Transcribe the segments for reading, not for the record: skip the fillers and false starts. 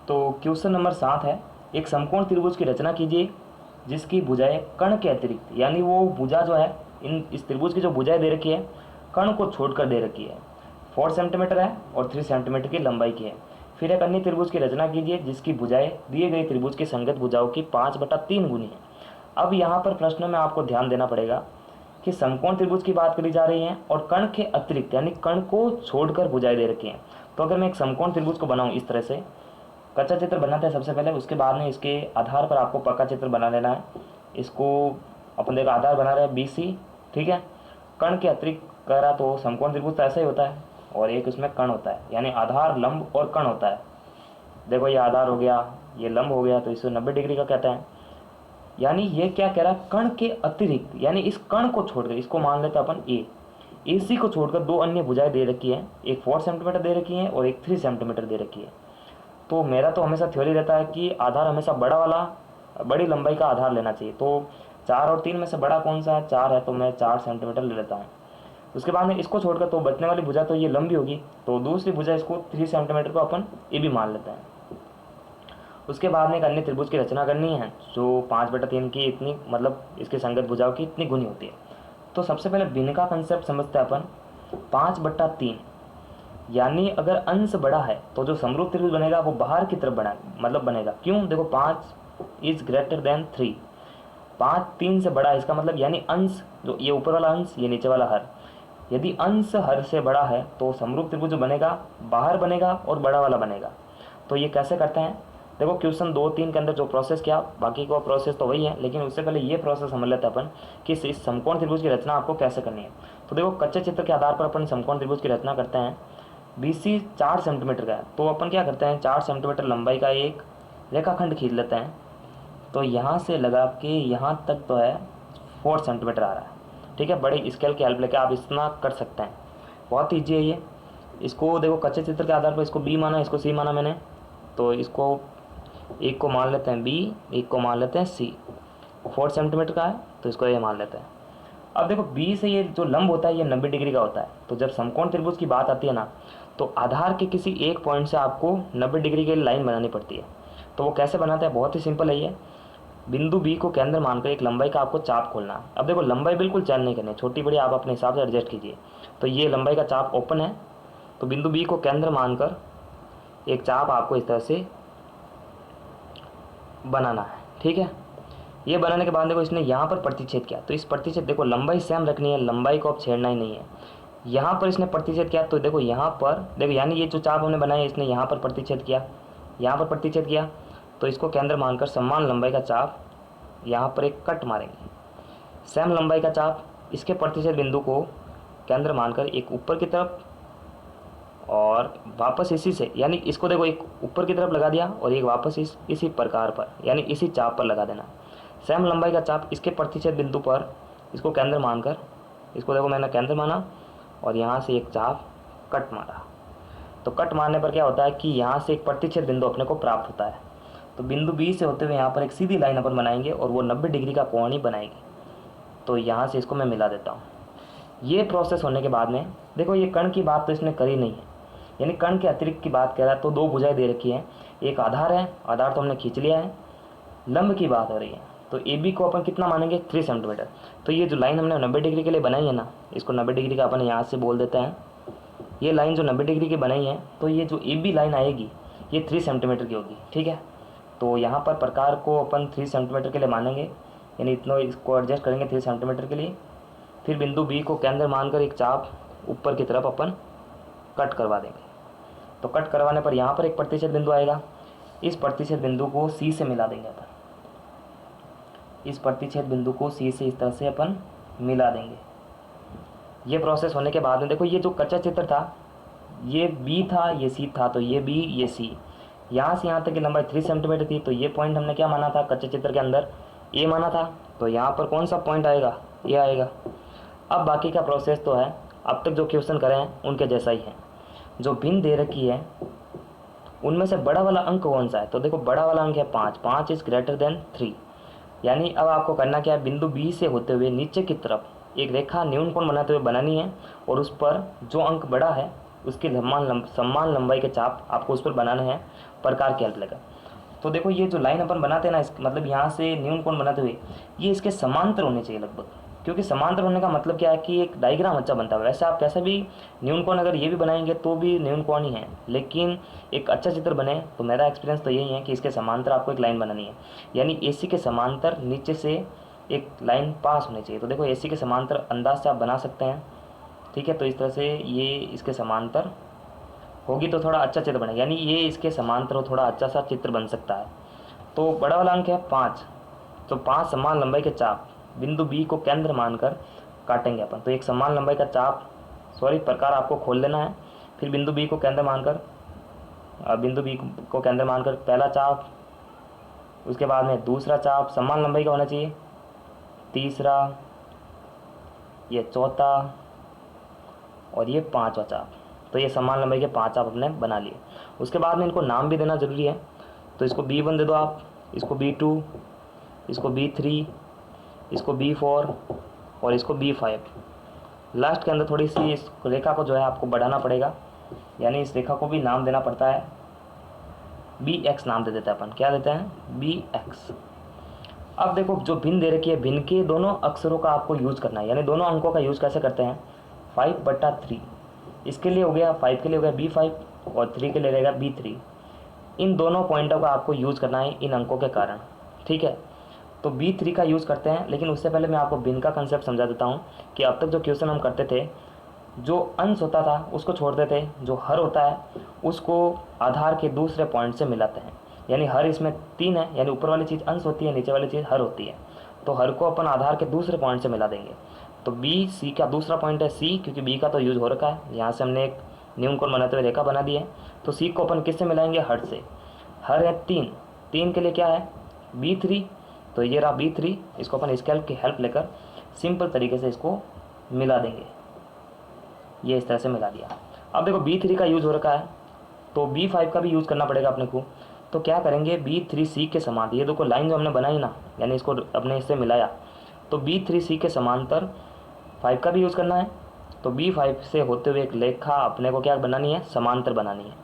तो question number 7 है, एक समकोण त्रिभुज की रचना कीजिए जिसकी भुजाएं कर्ण के अतिरिक्त, यानी वो भुजा जो है, इस त्रिभुज की जो भुजाएं दे रखी है कर्ण को छोड़कर दे रखी है, 4 सेंटीमीटर है और 3 सेंटीमीटर की लंबाई की है। फिर एक अन्य त्रिभुज की रचना कीजिए जिसकी भुजाएं दिए गए त्रिभुज की संगत भुजाओं की 5/3 गुनी है। अब यहाँ पर प्रश्न में आपको ध्यान देना पड़ेगा कि समकोण त्रिभुज की बात करी जा रही है और कर्ण के अतिरिक्त यानी कर्ण को छोड़कर भुजाएं दे रखी हैं। तो अगर मैं एक समकोण त्रिभुज को बनाऊं इस तरह से, कच्चा चित्र बनाते हैं सबसे पहले, उसके बाद में इसके आधार पर आपको पक्का चित्र बना लेना है। इसको अपन देखो आधार बना रहे हैं BC, ठीक है। कर्ण के अतिरिक्त कह रहा तो समकोण त्रिभुज तो ऐसा ही होता है और एक उसमें कर्ण होता है, यानी आधार लंब और कर्ण होता है। देखो ये आधार हो गया, ये लंब हो गया, तो इसे 90 डिग्री का कहते हैं। यानी ये क्या कह रहा है, कर्ण के अतिरिक्त यानी इस कर्ण को छोड़कर, इसको मान लेते हैं अपन AC को छोड़कर दो अन्य भुजाएं दे रखी है, एक 4 सेंटीमीटर दे रखी है और एक 3 सेंटीमीटर दे रखी है। तो मेरा तो हमेशा थ्योरी रहता है कि आधार हमेशा बड़ा वाला, बड़ी लंबाई का आधार लेना चाहिए। तो 4 और 3 में से बड़ा कौन सा है, 4 है, तो मैं 4 सेंटीमीटर ले लेता हूँ। उसके बाद में इसको छोड़कर तो बचने वाली भुजा तो ये लंबी होगी, तो दूसरी भुजा इसको 3 सेंटीमीटर को अपन AB मान लेते हैं। उसके बाद में एक अन्य त्रिभुज की रचना करनी है जो 5/3 की इतनी, मतलब इसके संगत भुजाओं की इतनी गुनी होती है। तो सबसे पहले भिन्न का कंसेप्ट समझते हैं अपन। 5/3 यानी अगर अंश बड़ा है तो जो समरूप त्रिभुज बनेगा वो बाहर की तरफ बनेगा। क्यों, देखो 5 इज ग्रेटर देन 3, 5 3 से बड़ा है, इसका मतलब यानी अंश, जो ये ऊपर वाला अंश, ये नीचे वाला हर, यदि अंश हर से बड़ा है तो समरूप त्रिभुज जो बनेगा बाहर बनेगा और बड़ा वाला बनेगा। तो ये कैसे करते हैं, देखो क्वेश्चन 2-3 के अंदर जो प्रोसेस किया, बाकी का प्रोसेस तो वही है, लेकिन उससे पहले ये प्रोसेस समझ लेते हैं अपन कि इस समकोण त्रिभुज की रचना आपको कैसे करनी है। तो देखो कच्चे चित्र के आधार पर अपन समकोण त्रिभुज की रचना करते हैं। BC 4 सेंटीमीटर का है, तो अपन क्या करते हैं, 4 सेंटीमीटर लंबाई का एक रेखाखंड खींच लेते हैं। तो यहाँ से लगा के यहाँ तक तो है 4 सेंटीमीटर आ रहा है, ठीक है। बड़े स्केल की हेल्प लेकर आप इतना कर सकते हैं, बहुत ईजी है ये। इसको देखो कच्चे चित्र के आधार पर इसको B माना, इसको C माना मैंने, तो इसको एक को मान लेते हैं B, एक को मान लेते हैं C। 4 सेंटीमीटर का है तो इसको ये मान लेते हैं। अब देखो B से ये जो लंब होता है ये 90 डिग्री का होता है। तो जब समकोण त्रिभुज की बात आती है ना, तो आधार के किसी एक पॉइंट से आपको 90 डिग्री की लाइन बनानी पड़ती है। तो वो कैसे बनाते हैं, बहुत ही सिंपल है ये। बिंदु B को केंद्र मानकर एक लंबाई का आपको चाप खोलना है। अब देखो लंबाई बिल्कुल चेंज नहीं करनी, छोटी बड़ी आप अपने हिसाब से एडजस्ट कीजिए। तो ये लंबाई का चाप ओपन है, तो बिंदु B को केंद्र मानकर एक चाप आपको इस तरह से बनाना है, ठीक है। ये बनाने के बाद देखो इसने यहाँ पर प्रतिच्छेद किया, तो इस प्रतिच्छेद, देखो लंबाई सेम रखनी है, लंबाई को अब छेड़ना ही नहीं है। यहाँ पर इसने प्रतिच्छेद किया, तो देखो यहाँ पर देखो, यानी ये जो चाप हमने बनाया है इसने यहाँ पर प्रतिच्छेद किया, यहाँ पर प्रतिच्छेद किया, तो इसको केंद्र मानकर समान लंबाई का चाप यहाँ पर एक कट मारेंगे। सेम लंबाई का चाप इसके प्रतिच्छेद बिंदु को केंद्र मानकर एक ऊपर की तरफ और वापस इसी से, यानी इसको देखो एक ऊपर की तरफ लगा दिया और एक वापस इसी प्रकार पर, यानी इसी चाप पर लगा देना। सेम लंबाई का चाप इसके प्रतिच्छेद बिंदु पर इसको केंद्र मानकर, इसको देखो मैंने केंद्र माना और यहाँ से एक चाप कट मारा। तो कट मारने पर क्या होता है कि यहाँ से एक प्रतिच्छेद बिंदु अपने को प्राप्त होता है। तो बिंदु B से होते हुए यहाँ पर एक सीधी लाइन अपन बनाएंगे और वो 90 डिग्री का कोण ही बनाएगी। तो यहाँ से इसको मैं मिला देता हूँ। ये प्रोसेस होने के बाद में देखो ये कर्ण की बात तो इसने करी नहीं है, यानी कर्ण के अतिरिक्त की बात कर रहा है। तो दो भुजाएं दे रखी हैं, एक आधार है, आधार तो हमने खींच लिया है, लंब की बात हो रही है। तो AB को अपन कितना मानेंगे, 3 सेंटीमीटर। तो ये जो लाइन हमने 90 डिग्री के लिए बनाई है ना, इसको 90 डिग्री का अपन यहाँ से बोल देते हैं। ये लाइन जो 90 डिग्री की बनाई है, तो ये जो AB लाइन आएगी ये 3 सेंटीमीटर की होगी, ठीक है। तो यहाँ पर प्रकार को अपन 3 सेंटीमीटर के लिए मानेंगे, यानी इतना इसको एडजस्ट करेंगे 3 सेंटीमीटर के लिए। फिर बिंदु B को केंद्र मानकर एक चाप ऊपर की तरफ अपन कट करवा देंगे। तो कट करवाने पर यहाँ पर एक प्रतिच्छेद बिंदु आएगा, इस प्रतिच्छेद बिंदु को C से मिला देंगे अपन, इस प्रतिच्छेद बिंदु को C से इस तरह से अपन मिला देंगे। ये प्रोसेस होने के बाद में देखो ये जो कच्चा चित्र था, ये B था, ये C था, तो ये B ये C, यहाँ से यहाँ तक की लंबाई 3 सेंटीमीटर थी। तो ये पॉइंट हमने क्या माना था कच्चे चित्र के अंदर, A माना था। तो यहाँ पर कौन सा पॉइंट आएगा, ये आएगा। अब बाकी का प्रोसेस तो है अब तक जो क्वेश्चन करे हैं उनके जैसा ही है। जो भिन्न दे रखी है उनमें से बड़ा वाला अंक कौन सा है, तो देखो बड़ा वाला अंक है 5, 5 इज ग्रेटर देन 3। यानी अब आपको करना क्या है, बिंदु B से होते हुए नीचे की तरफ एक रेखा न्यून कोण बनाते हुए बनानी है और उस पर जो अंक बड़ा है उसकी समान लंबाई के चाप आपको उस पर बनाने हैं प्रकार की हेल्प लेकर। तो देखो ये जो लाइन अपन बनाते हैं ना, मतलब यहाँ से न्यून कोण बनाते हुए ये इसके समांतर होने चाहिए लगभग, क्योंकि समांतर होने का मतलब क्या है कि एक डायग्राम अच्छा बनता है। वैसे आप कैसा भी न्यून कोण अगर ये भी बनाएंगे तो भी न्यून कोण ही है, लेकिन एक अच्छा चित्र बने तो मेरा एक्सपीरियंस तो यही है कि इसके समांतर आपको एक लाइन बनानी है, यानी AC के समांतर नीचे से एक लाइन पास होनी चाहिए। तो देखो AC के समांतर अंदाज से आप बना सकते हैं, ठीक है। तो इस तरह से ये इसके समांतर होगी तो थोड़ा अच्छा चित्र बनेगा, यानी ये इसके समांतर हो थोड़ा अच्छा सा चित्र बन सकता है। तो बड़ा वाला अंक है 5, तो 5 समान लंबाई के चाप बिंदु B को केंद्र मानकर काटेंगे अपन। तो एक समान लंबाई का चाप प्रकार आपको खोल लेना है, फिर बिंदु B को केंद्र मानकर पहला चाप, उसके बाद में दूसरा चाप समान लंबाई का होना चाहिए, तीसरा, ये चौथा और ये 5वां चाप। तो ये समान लंबाई के 5 चाप अपने बना लिए। उसके बाद में इनको नाम भी देना ज़रूरी है, तो इसको B1 दे दो आप, इसको B2, इसको B3, इसको B4 और इसको B5। लास्ट के अंदर थोड़ी सी इस रेखा को जो है आपको बढ़ाना पड़ेगा, यानी इस रेखा को भी नाम देना पड़ता है, BX नाम दे देते हैं अपन। क्या देते हैं? BX। अब देखो जो भिन्न दे रखी है, भिन्न के दोनों अक्षरों का आपको यूज़ करना है, यानी दोनों अंकों का यूज़ कैसे करते हैं? 5/3 इसके लिए हो गया, 5 के लिए हो गया B5 और 3 के लिए रहेगा B3। इन दोनों पॉइंटों का आपको यूज़ करना है इन अंकों के कारण, ठीक है। तो B3 का यूज़ करते हैं, लेकिन उससे पहले मैं आपको भिन्न का कंसेप्ट समझा देता हूँ कि अब तक जो क्वेश्चन हम करते थे, जो अंश होता था उसको छोड़ देते, जो हर होता है उसको आधार के दूसरे पॉइंट से मिलाते हैं। यानी हर इसमें 3 है, यानी ऊपर वाली चीज़ अंश होती है, नीचे वाली चीज़ हर होती है। तो हर को अपन आधार के दूसरे पॉइंट से मिला देंगे। तो C का दूसरा पॉइंट है C, क्योंकि B का तो यूज़ हो रखा है, यहाँ से हमने एक न्यून कोण बनाते हुए रेखा बना दी है। तो C को अपन किससे मिलाएंगे? हर से। हर है 3 के लिए क्या है? B3। तो ये रहा B3, इसको अपन स्केल की हेल्प लेकर सिंपल तरीके से इसको मिला देंगे। ये इस तरह से मिला दिया। अब देखो B3 का यूज़ हो रखा है, तो B5 का भी यूज़ करना पड़ेगा अपने को। तो क्या करेंगे? B3C के समान, ये देखो लाइन जो हमने बनाई ना, यानी इसको अपने इससे मिलाया, तो B3C के समांतर 5 का भी यूज़ करना है। तो B5 से होते हुए एक रेखा अपने को क्या बनानी है? समांतर बनानी है।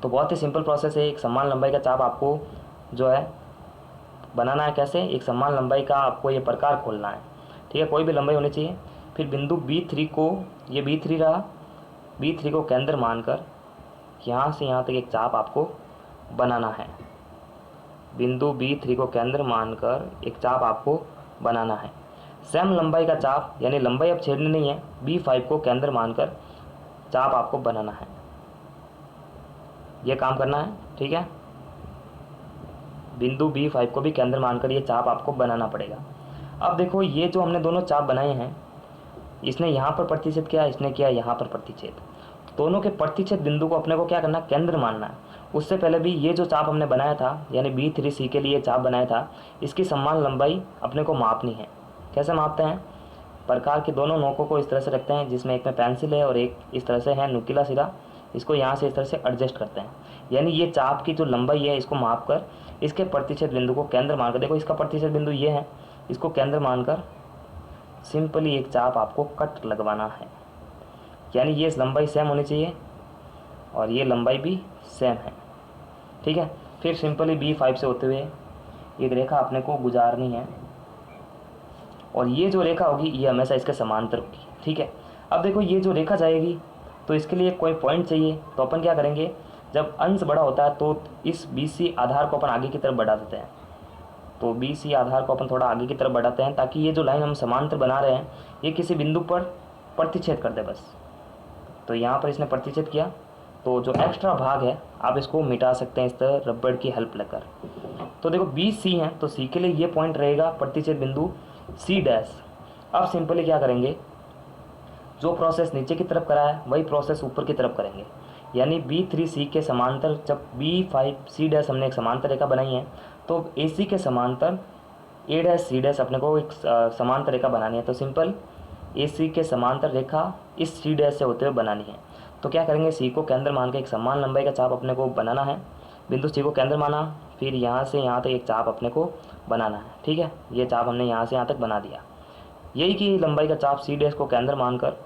तो बहुत ही सिंपल प्रोसेस है। एक समान लंबाई का चाप आपको जो है बनाना है। कैसे? एक समान लंबाई का आपको ये प्रकार खोलना है, ठीक है, कोई भी लंबाई होनी चाहिए। फिर बिंदु B3 को, ये B3 रहा, B3 को केंद्र मानकर यहाँ से यहाँ तक एक चाप आपको बनाना है। बिंदु B3 को केंद्र मानकर एक चाप आपको बनाना है। सेम लंबाई का चाप, यानी लंबाई अब छेड़नी नहीं है, B5 को केंद्र मानकर चाप आपको बनाना है। ये काम करना है, ठीक है। बिंदु B5 को भी केंद्र मानकर ये चाप आपको बनाना पड़ेगा। अब देखो ये जो हमने दोनों चाप बनाए हैं, इसने यहाँ पर प्रतिच्छेद किया, इसने किया यहाँ पर प्रतिच्छेद। दोनों के प्रतिच्छेद बिंदु को अपने को क्या करना? केंद्र मानना है। उससे पहले भी ये जो चाप हमने बनाया था, यानी B3C के लिए चाप बनाया था, इसकी समान लंबाई अपने को मापनी है। कैसे मापते हैं? प्रकार के दोनों नोकों को इस तरह से रखते हैं, जिसमें एक में पेंसिल है और एक इस तरह से है नुकीला सिरा। इसको यहाँ से इस तरह से एडजस्ट करते हैं, यानी ये चाप की जो लंबाई है इसको माप कर इसके प्रतिच्छेद बिंदु को केंद्र मानकर, देखो इसका प्रतिच्छेद बिंदु ये है, इसको केंद्र मानकर सिंपली एक चाप आपको कट लगवाना है। यानी ये लंबाई सेम होनी चाहिए और ये लंबाई भी सेम है, ठीक है। फिर सिंपली B5 से होते हुए एक रेखा अपने को गुजारनी है, और ये जो रेखा होगी ये हमेशा इसके समांतर होगी, ठीक है। अब देखो ये जो रेखा जाएगी तो इसके लिए कोई पॉइंट चाहिए, तो अपन क्या करेंगे? जब अंश बड़ा होता है तो इस BC आधार को अपन आगे की तरफ बढ़ा देते हैं। तो BC आधार को अपन थोड़ा आगे की तरफ बढ़ाते हैं, ताकि ये जो लाइन हम समांतर बना रहे हैं ये किसी बिंदु पर प्रतिच्छेद कर दे बस। तो यहाँ पर इसने प्रतिच्छेद किया, तो जो एक्स्ट्रा भाग है आप इसको मिटा सकते हैं इस तरह रबड़ की हेल्प लेकर। तो देखो BC है, तो C के लिए ये पॉइंट रहेगा प्रतिच्छेद बिंदु C'। अब सिंपली क्या करेंगे? जो प्रोसेस नीचे की तरफ करा है वही प्रोसेस ऊपर की तरफ करेंगे, यानी B3C के समांतर जब B5C' हमने एक समांतर रेखा बनाई है, तो AC के समांतर A', अपने को एक समांतर रेखा बनानी है। तो सिंपल AC के समांतर रेखा इस C' से होते हुए बनानी है। तो क्या करेंगे? C को केंद्र मान के एक समान लंबाई का चाप अपने को बनाना है। बिंदु C को केंद्र माना, फिर यहाँ से यहाँ तक एक चाप अपने को बनाना है, ठीक है। ये चाप हमने यहाँ से यहाँ तक बना दिया। यही कि लंबाई का चाप C' को केंद्र मानकर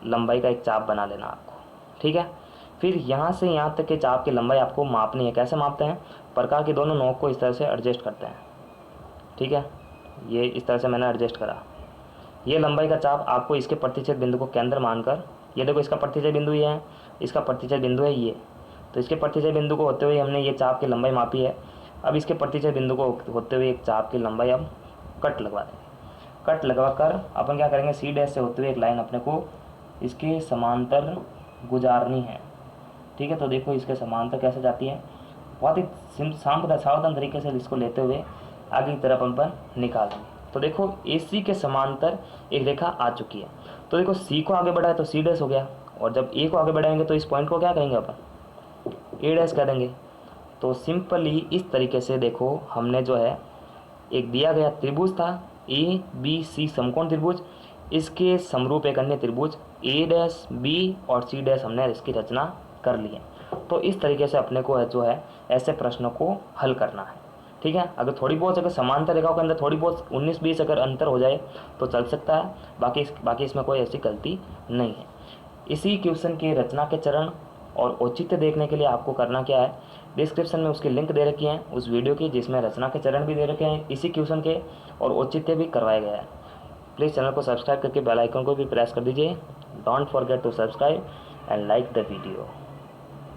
लंबाई का एक चाप बना लेना आपको, ठीक है। फिर यहाँ से यहाँ तक के चाप की लंबाई आपको मापनी है। कैसे मापते हैं? प्रकार की दोनों नोक को इस तरह से एडजस्ट करते हैं, ठीक है। ये इस तरह से मैंने एडजस्ट करा। ये लंबाई का चाप आपको इसके प्रतिच्छेद बिंदु को केंद्र मानकर, ये देखो इसका प्रतिच्छेद बिंदु ये है, इसका प्रतिच्छेद बिंदु है ये, तो इसके प्रतिच्छेद बिंदु को होते हुए हमने ये चाप की लंबाई मापी है। अब इसके प्रतिच्छेद बिंदु को होते हुए एक चाप की लंबाई अब कट लगवा देंगे। कट लगवा कर अपन क्या करेंगे, सी डैश से होते हुए एक लाइन अपने को इसके समांतर गुजारनी है, ठीक है। तो देखो इसके समांतर कैसे जाती है, बहुत ही सावधान तरीके से इसको लेते हुए आगे की तरफ अपन निकाल देंगे। तो देखो AC के समांतर एक रेखा आ चुकी है। तो देखो C को आगे बढ़ाए तो C डैश हो गया, और जब A को आगे बढ़ाएंगे तो इस पॉइंट को क्या कहेंगे अपन, A डैश कह देंगे। तो सिंपली इस तरीके से देखो हमने जो है एक दिया गया त्रिभुज था ABC समकोण त्रिभुज, इसके समरूप एक अन्य त्रिभुज A डैश B और C डैश हमने इसकी रचना कर ली है। तो इस तरीके से अपने को जो है ऐसे प्रश्नों को हल करना है, ठीक है। अगर थोड़ी बहुत अगर समांतर रेखाओं के अंदर थोड़ी बहुत 19-20 अगर अंतर हो जाए तो चल सकता है, बाकी इसमें कोई ऐसी गलती नहीं है। इसी क्वेश्चन के रचना के चरण और औचित्य देखने के लिए आपको करना क्या है, डिस्क्रिप्शन में उसकी लिंक दे रखी है उस वीडियो की, जिसमें रचना के चरण भी दे रखे हैं इसी क्वेश्चन के, और औचित्य भी करवाया गया है। प्लीज़ चैनल को सब्सक्राइब करके बेल आइकन को भी प्रेस कर दीजिए। Don't forget to subscribe and like the video.